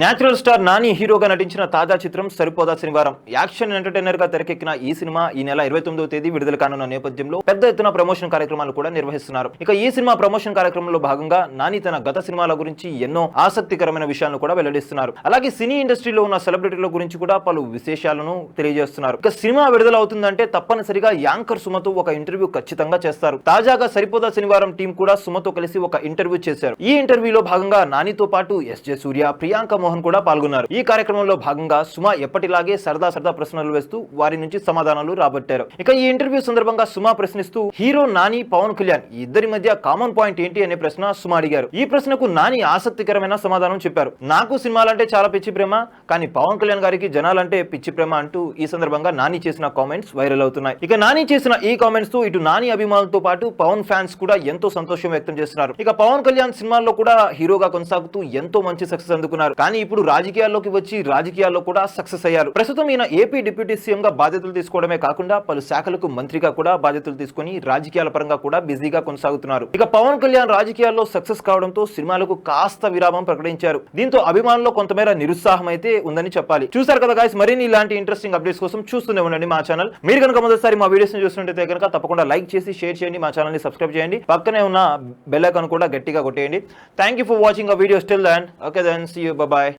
Natural star Nani హీరోగా నటించిన తాజా చిత్రం సరిపోదా శనివారం. యాక్షన్ ఎంటర్టైనర్ గా తెరకెక్కిన ఈ సినిమా ఈ నెల 29వ తేదీ విడుదల కానున్న నేపథ్యంలో పెద్ద ఎత్తున ప్రమోషన్ కార్యక్రమాలు కూడా నిర్వహిస్తున్నారు. ఇక ఈ సినిమా ప్రమోషన్ కార్యక్రమంలో భాగంగా నాని తన గత సినిమాల గురించి ఎన్నో ఆసక్తికరమైన విషయాలను కూడా వెల్లడిస్తున్నారు. అలాగే సినీ ఇండస్ట్రీలో ఉన్న సెలబ్రిటీల గురించి కూడా పలు విశేషాలను తెలియజేస్తున్నారు. ఇక సినిమా విడుదల అవుతుందంటే తప్పనిసరిగా యాంకర్ సుమతో ఒక ఇంటర్వ్యూ ఖచ్చితంగా చేస్తారు. తాజాగా సరిపోదా శనివారం టీం కూడా సుమతో కలిసి ఒక ఇంటర్వ్యూ చేశారు. ఈ ఇంటర్వ్యూలో భాగంగా నానితో పాటు ఎస్జే సూర్య, ప్రియాంక మోహన్ కూడా పాల్గొన్నారు. ఈ కార్యక్రమంలో భాగంగా సుమ ఎప్పటిలాగే సరదా ప్రశ్నలు వేస్తూ వారి నుంచి సమాధానాలు రాబట్టారు. ఇక ఈ ఇంటర్వ్యూ సందర్భంగా సుమ ప్రశ్నిస్తూ హీరో నాని, పవన్ కళ్యాణ్ ఈ ఇద్దరి మధ్య కామన్ పాయింట్ ఏంటి అనే ప్రశ్న సుమ అడిగారు. ఈ ప్రశ్నకు నాని ఆసక్తికరమైన సమాధానం చెప్పారు. నాకు సినిమాలంటే చాలా పిచ్చి ప్రేమ, కానీ పవన్ కళ్యాణ్ గారికి జనాలంటే పిచ్చి ప్రేమ అంటూ ఈ సందర్భంగా నాని చేసిన కామెంట్స్ వైరల్ అవుతున్నాయి. ఇక నాని చేసిన ఈ కామెంట్స్ తో ఇటు నాని అభిమానులతో పాటు పవన్ ఫ్యాన్స్ కూడా ఎంతో సంతోషం వ్యక్తం చేస్తున్నారు. ఇక పవన్ కళ్యాణ్ సినిమాల్లో కూడా హీరోగా కొనసాగుతూ ఎంతో మంచి సక్సెస్ అందుకున్నారు. కానీ ఇప్పుడు రాజకీయాల్లోకి వచ్చి రాజకీయాల్లో కూడా సక్సెస్ అయ్యారు. ప్రస్తుతం ఈయన ఏపీ డిప్యూటీ సీఎం గా బాధ్యతలు తీసుకోవడమే కాకుండా పలు శాఖలకు మంత్రిగా కూడా బాధ్యతలు తీసుకుని రాజకీయాల పరంగా కూడా బిజీగా కొనసాగుతున్నారు. ఇక పవన్ కళ్యాణ్ రాజకీయాల్లో సక్సెస్ కావడంతో సినిమాలకు కాస్త విరామం ప్రకటించారు. దీంతో అభిమానుల్లో కొంతమేర నిరుత్సాహం అయితే ఉందని చెప్పాలి. చూసారు కదా గాయ్స్, మరిన్ని ఇలాంటి ఇంట్రెస్టింగ్ అప్డేట్స్ కోసం చూస్తూనే ఉండండి మా ఛానల్. మీరు కనుక మొదటిసారి మా వీడియోస్ ని చూస్తుంటే కనుక తప్పకుండా లైక్ చేసి షేర్ చేయండి, మా ఛానల్ ని సబ్స్క్రైబ్ చేయండి, పక్కనే ఉన్న బెల్ ఐకాన్ కూడా గట్టిగా కొట్టేయండి. Thank you for watching a video still then. Okay then, see you, bye by.